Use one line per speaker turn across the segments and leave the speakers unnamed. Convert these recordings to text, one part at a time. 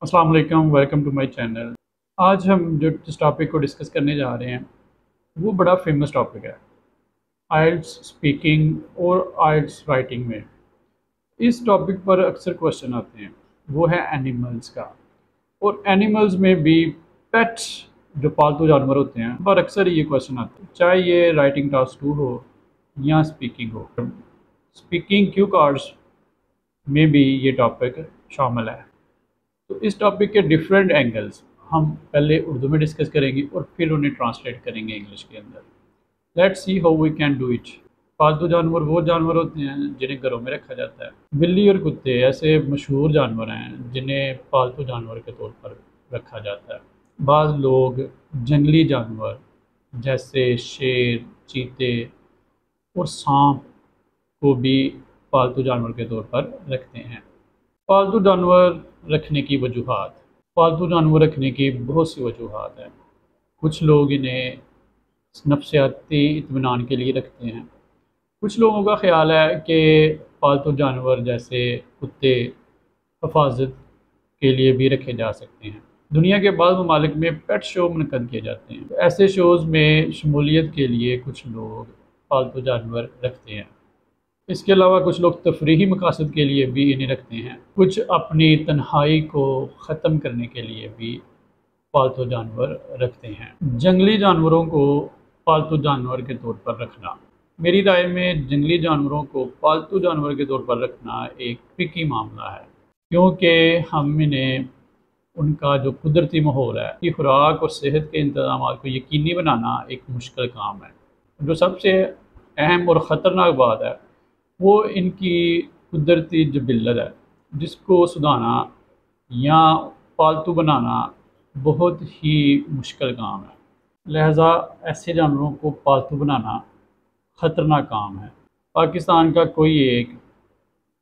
अस्सलाम वालेकुम, welcome to my channel. आज हम जिस टॉपिक को डिस्कस करने जा रहे हैं वो बड़ा फेमस टॉपिक है, आइल्स स्पीकिंग और आइल्स राइटिंग में। इस टॉपिक पर अक्सर क्वेश्चन आते हैं, वो है एनिमल्स का। और एनिमल्स में भी पेट्स जो पालतू जानवर होते हैं पर अक्सर ये क्वेश्चन आते हैं, चाहे ये राइटिंग टास्क 2 हो या स्पीकिंग हो। स्पीकिंग क्यू कार्ड्स में भी ये टॉपिक शामिल है। तो इस टॉपिक के डिफरेंट एंगल्स हम पहले उर्दू में डिस्कस करेंगे और फिर उन्हें ट्रांसलेट करेंगे इंग्लिश के अंदर। Let's see how we can do it. पालतू जानवर वो जानवर होते हैं जिन्हें घरों में रखा जाता है। बिल्ली और कुत्ते ऐसे मशहूर जानवर हैं जिन्हें पालतू जानवर के तौर पर रखा जाता है। बाज़ लोग जंगली जानवर जैसे शेर, चीते और सांप को भी पालतू जानवर के तौर पर रखते हैं। पालतू जानवर रखने की वजूहात। पालतू जानवर रखने की बहुत सी वजूहात हैं। कुछ लोग इन्हें नफ्सियाती इत्मीनान के लिए रखते हैं। कुछ लोगों का ख्याल है कि पालतू जानवर जैसे कुत्ते हिफाजत के लिए भी रखे जा सकते हैं। दुनिया के बाद ममालिक में पेट शो मुनक़द किए जाते हैं। ऐसे शोज़ में शमूलियत के लिए कुछ लोग पालतू जानवर रखते हैं। इसके अलावा कुछ लोग तफरीही मकासद के लिए भी इन्हें रखते हैं। कुछ अपनी तन्हाई को ख़त्म करने के लिए भी पालतू जानवर रखते हैं। जंगली जानवरों को पालतू जानवर के तौर पर रखना, मेरी राय में जंगली जानवरों को पालतू जानवर के तौर पर रखना एक ट्रिकी मामला है, क्योंकि हम इन्हें उनका जो कुदरती माहौल है, की खुराक और सेहत के इंतजाम को यकीनी बनाना एक मुश्किल काम है। जो सबसे अहम और ख़तरनाक बात है वो इनकी कुदरती जबिल्लत है, जिसको सुधारना या पालतू बनाना बहुत ही मुश्किल काम है। लिहाजा ऐसे जानवरों को पालतू बनाना ख़तरनाक काम है। पाकिस्तान का कोई एक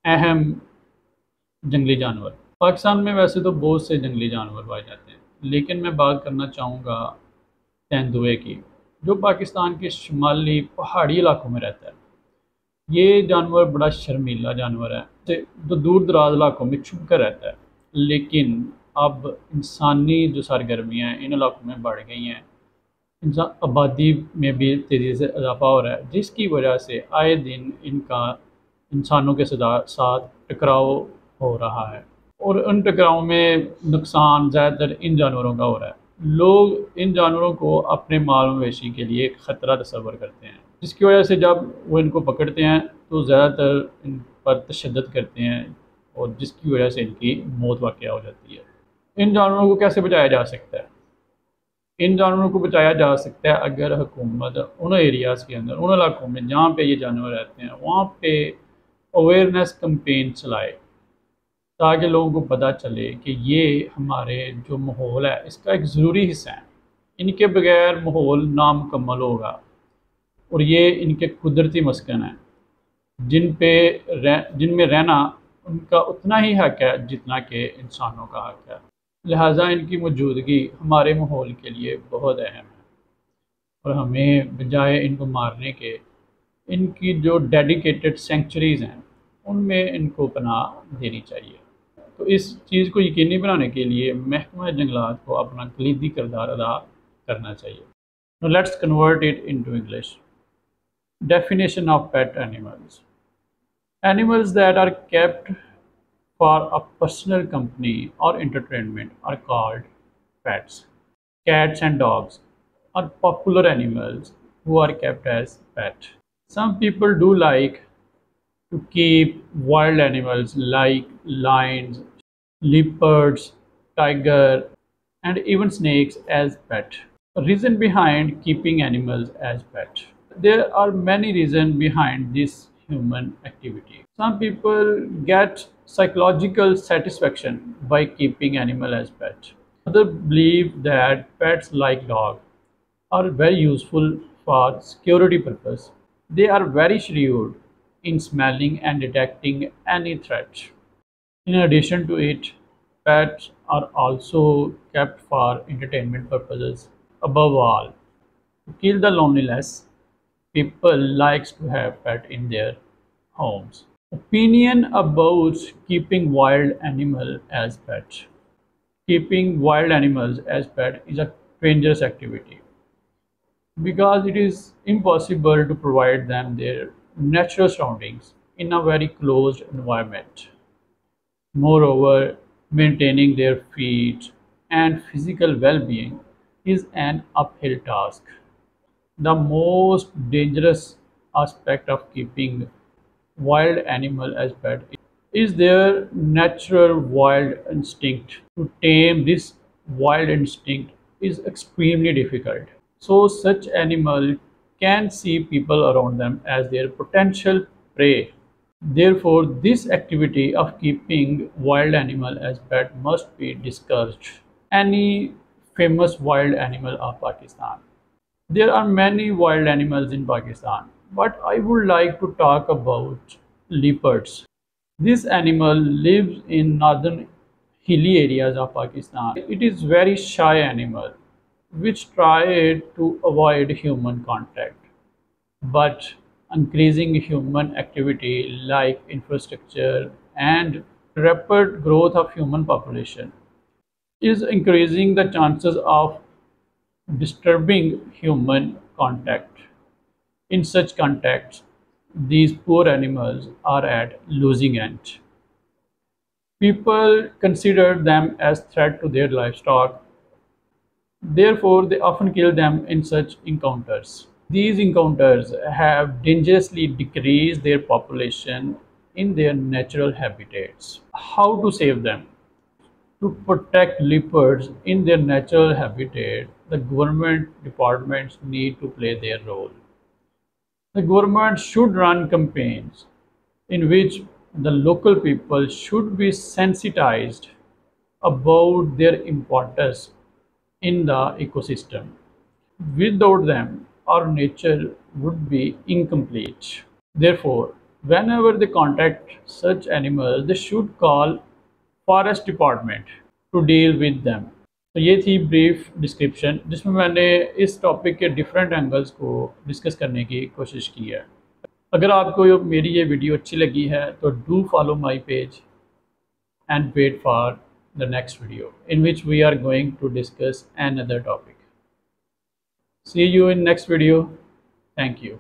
अहम जंगली जानवर। पाकिस्तान में वैसे तो बहुत से जंगली जानवर पाए जाते हैं, लेकिन मैं बात करना चाहूँगा तेंदुए की, जो पाकिस्तान के शुमाली पहाड़ी इलाकों में रहता है। ये जानवर बड़ा शर्मीला जानवर है जो दूर दराज इलाकों में छुप कर रहता है, लेकिन अब इंसानी जो सरगर्मियाँ इन इलाकों में बढ़ गई हैं, इंसान आबादी में भी तेज़ी से इजाफा हो रहा है, जिसकी वजह से आए दिन इनका इंसानों के साथ टकराव हो रहा है और उन टकराव में नुकसान ज़्यादातर इन जानवरों का हो रहा है। लोग इन जानवरों को अपने माल मवेशी के लिए एक ख़तरा तस्वर करते हैं, जिसकी वजह से जब वो इनको पकड़ते हैं तो ज़्यादातर इन पर तशद्दुद करते हैं और जिसकी वजह से इनकी मौत वाक़या हो जाती है। इन जानवरों को कैसे बचाया जा सकता है? इन जानवरों को बचाया जा सकता है अगर हुकूमत उन एरियाज़ के अंदर, उन इलाकों में जहाँ पे ये जानवर रहते हैं, वहाँ पे अवेयरनेस कैंपेन चलाए, ताकि लोगों को पता चले कि ये हमारे जो माहौल है इसका एक ज़रूरी हिस्सा है। इनके बगैर माहौल नामुकम्मल होगा और ये इनके कुदरती मस्कन हैं जिनमें रहना उनका उतना ही हक है जितना कि इंसानों का हक है। लिहाजा इनकी मौजूदगी हमारे माहौल के लिए बहुत अहम है और हमें बजाय इनको मारने के इनकी जो डेडिकेटेड सेंचुरीज़ हैं उनमें इनको पनाह देनी चाहिए। तो इस चीज़ को यकीनी बनाने के लिए महकमा जंगलात को अपना कलीदी किरदार अदा करना चाहिए। Now let's convert it into English. Definition of pet animals. Animals that are kept for a personal company or entertainment are called pets. Cats and dogs are popular animals who are kept as pet. Some people do like to keep wild animals like lions, leopards, tiger, and even snakes as pet. The reason behind keeping animals as pet. There are many reasons behind this human activity. Some people get psychological satisfaction by keeping animal as pet. Others believe that pets like dog are very useful for security purpose. They are very shrewd in smelling and detecting any threat. In addition to it, pets are also kept for entertainment purposes. Above all, to kill the loneliness, people likes to have pet in their homes. Opinion about keeping wild animal as pet. keeping wild animals as pet is a dangerous activity because it is impossible to provide them their natural surroundings in a very closed environment. Moreover, maintaining their feet and physical well-being is an uphill task. The most dangerous aspect of keeping wild animal as pet is their natural wild instinct. To tame this wild instinct is extremely difficult. So such animal can see people around them as their potential prey. Therefore, this activity of keeping wild animal as pet must be discouraged. Any famous wild animal of Pakistan? There are many wild animals in Pakistan, but I would like to talk about leopards. This animal lives in northern hilly areas of Pakistan. It is very shy animal which try to avoid human contact. But increasing human activity like infrastructure and rapid growth of human population is increasing the chances of disturbing human contact. In such contexts, these poor animals are at losing end. People consider them as threat to their livestock. Therefore, they often kill them in such encounters. These encounters have dangerously decreased their population in their natural habitats. How to save them? To protect leopards in their natural habitat, the government departments need to play their role. The government should run campaigns in which the local people should be sensitized about their importance in the ecosystem. Without them, our nature would be incomplete. Therefore, whenever they contact such animals, they should call forest department to deal with them. तो ये थी brief description जिसमें मैंने इस topic के different angles को discuss करने की कोशिश की है। अगर आपको मेरी ये वीडियो अच्छी लगी है तो do follow my page and wait for the next video in which we are going to discuss another topic. See you in next video. Thank you.